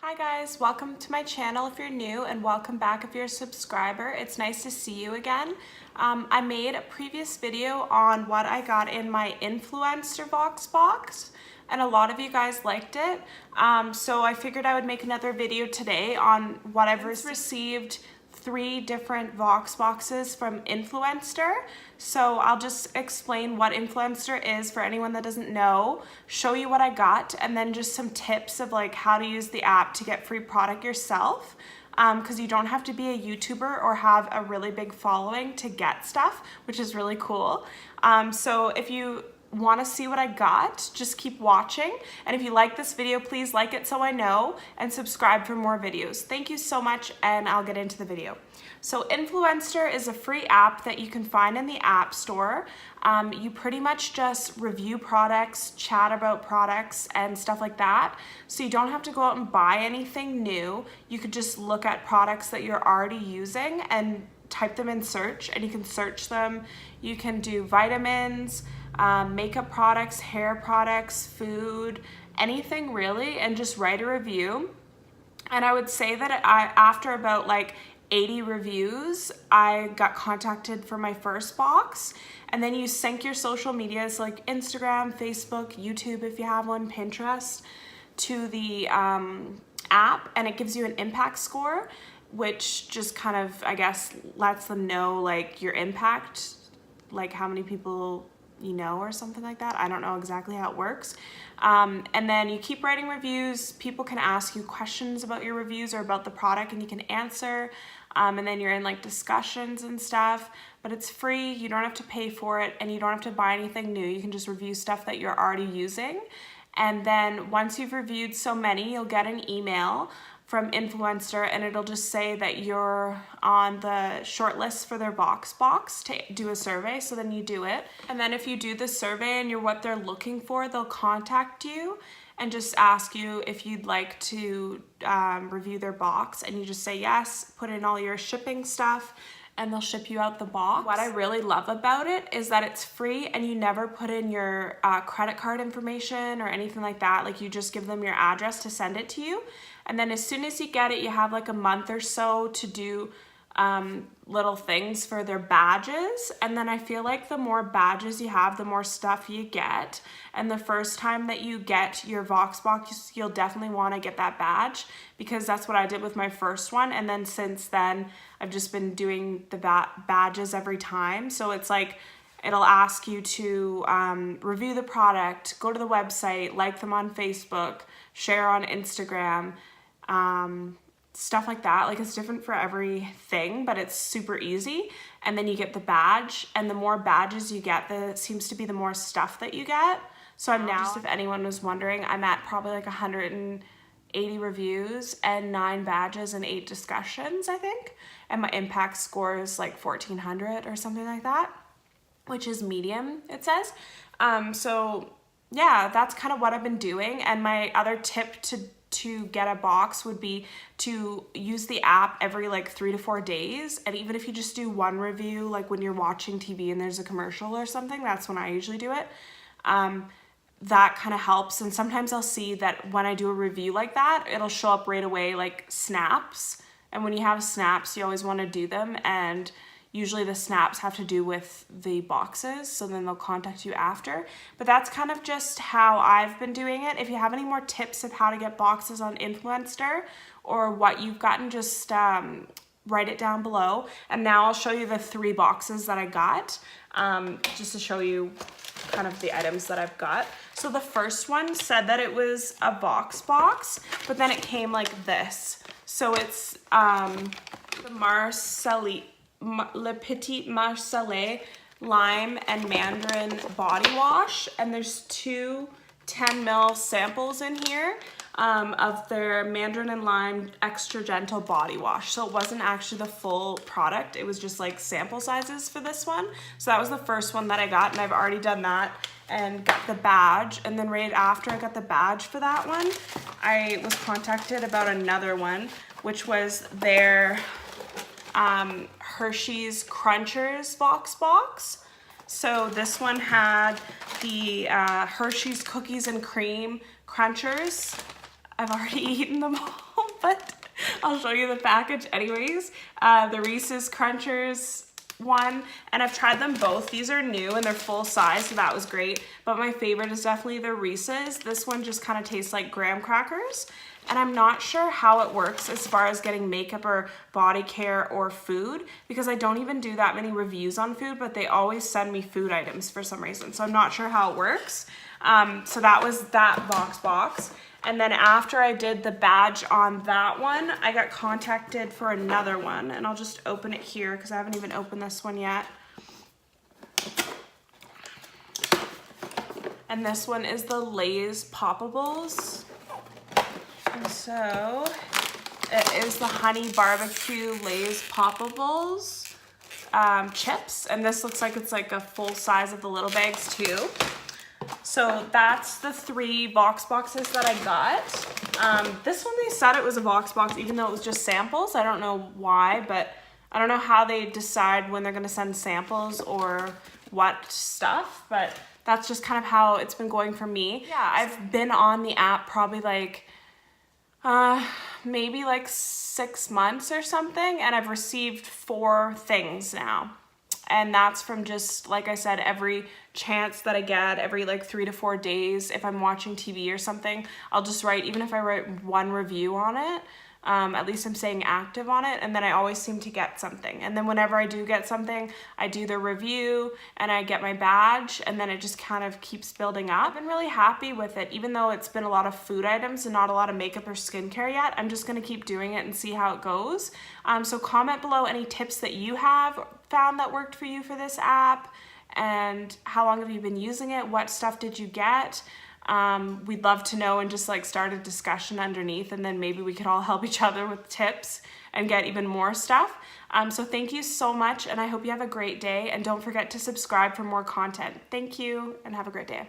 Hi guys, welcome to my channel if you're new and welcome back if you're a subscriber. It's nice to see you again. I made a previous video on what I got in my Influenster Voxbox and a lot of you guys liked it. So I figured I would make another video today on what I've received 3 different Voxboxes from Influenster. So I'll just explain what Influenster is for anyone that doesn't know, show you what I got, and then just some tips of like how to use the app to get free product yourself. Because you don't have to be a YouTuber or have a really big following to get stuff, which is really cool. So if you want to see what I got, just keep watching. And if you like this video, please like it so I know, and subscribe for more videos. Thank you so much, and I'll get into the video. So Influenster is a free app that you can find in the App Store. You pretty much just review products, chat about products, and stuff like that. So you don't have to go out and buy anything new. You could just look at products that you're already using and type them in search, and you can search them. You can do vitamins, makeup products, hair products, food, anything really, and just write a review. And I would say that after about like 80 reviews, I got contacted for my first box. And then you sync your social medias like Instagram, Facebook, YouTube if you have one, Pinterest, to the app, and it gives you an impact score, which just kind of, I guess, lets them know like your impact, like how many people you know or something like that. I don't know exactly how it works. And then you keep writing reviews. People can ask you questions about your reviews or about the product, and you can answer. And then you're in like discussions and stuff, but it's free. You don't have to pay for it, and you don't have to buy anything new. You can just review stuff that you're already using. And then once you've reviewed so many, you'll get an email from Influencer, and it'll just say that you're on the short list for their Voxbox to do a survey. So then you do it. And then if you do the survey and you're what they're looking for, they'll contact you and just ask you if you'd like to review their box. And you just say yes, put in all your shipping stuff, and they'll ship you out the box. What I really love about it is that it's free, and you never put in your credit card information or anything like that. Like, you just give them your address to send it to you. And then as soon as you get it, you have like a month or so to do little things for their badges. And then I feel like the more badges you have, the more stuff you get. And the first time that you get your Voxbox, you'll definitely want to get that badge, because that's what I did with my first one. And then since then, I've just been doing the badges every time. So it's like, it'll ask you to review the product, go to the website, like them on Facebook, share on Instagram, stuff like that. Like, it's different for everything, but it's super easy. And then you get the badge, and the more badges you get, it seems to be the more stuff that you get. So I'm now, just if anyone was wondering, I'm at probably like 180 reviews and 9 badges and 8 discussions, I think. And my impact score is like 1400 or something like that, which is medium, it says. So yeah, that's kind of what I've been doing. And my other tip to get a box would be to use the app every like 3 to 4 days. And even if you just do one review, like when you're watching TV and there's a commercial or something, that's when I usually do it. That kind of helps. And sometimes I'll see that when I do a review like that, it'll show up right away like snaps. And when you have snaps, you always want to do them. And usually the snaps have to do with the boxes, so then they'll contact you after. But that's kind of just how I've been doing it. If you have any more tips of how to get boxes on Influenster or what you've gotten, just write it down below. And now I'll show you the 3 boxes that I got, just to show you kind of the items that I've got. So the first one said that it was a Voxbox, but then it came like this. So it's the Le Petit Marseillais Lime and Mandarin Body Wash, and there's 2 10ml samples in here of their Mandarin and Lime Extra Gentle Body Wash. So it wasn't actually the full product, it was just like sample sizes for this one. So that was the first one that I got, and I've already done that and got the badge. And then right after I got the badge for that one, I was contacted about another one, which was their Hershey's Crunchers Voxbox. So this one had the Hershey's Cookies and Cream Crunchers. I've already eaten them all. but I'll show you the package anyways. The Reese's Crunchers one, and I've tried them both. These are new and they're full size, so that was great. But my favorite is definitely the Reese's. This one just kind of tastes like graham crackers. And I'm not sure how it works as far as getting makeup or body care or food, because I don't even do that many reviews on food, but they always send me food items for some reason. So I'm not sure how it works. So that was that Voxbox. And then after I did the badge on that one, I got contacted for another one, and I'll just open it here because I haven't even opened this one yet. And this one is the Lay's Poppables. And so it is the honey barbecue Lay's Poppables chips. And this looks like it's like a full size of the little bags too. So that's the 3 Voxboxes that I got. This one they said it was a Voxbox even though it was just samples. I don't know why, but I don't know how they decide when they're gonna send samples or what stuff, but that's just kind of how it's been going for me. Yeah, I've been on the app probably like maybe like 6 months or something, and I've received 4 things now. And that's from just, like I said, every chance that I get, every like 3 to 4 days, if I'm watching TV or something, I'll just write, even if I write 1 review on it, at least I'm staying active on it, and then I always seem to get something. And then whenever I do get something, I do the review and I get my badge, and then it just kind of keeps building up. I've been really happy with it, even though it's been a lot of food items and not a lot of makeup or skincare yet. I'm just gonna keep doing it and see how it goes. So comment below any tips that you have found that worked for you for this app, and how long have you been using it? What stuff did you get? We'd love to know, and just like start a discussion underneath, and then maybe we could all help each other with tips and get even more stuff. So thank you so much, and I hope you have a great day, and don't forget to subscribe for more content. Thank you, and have a great day.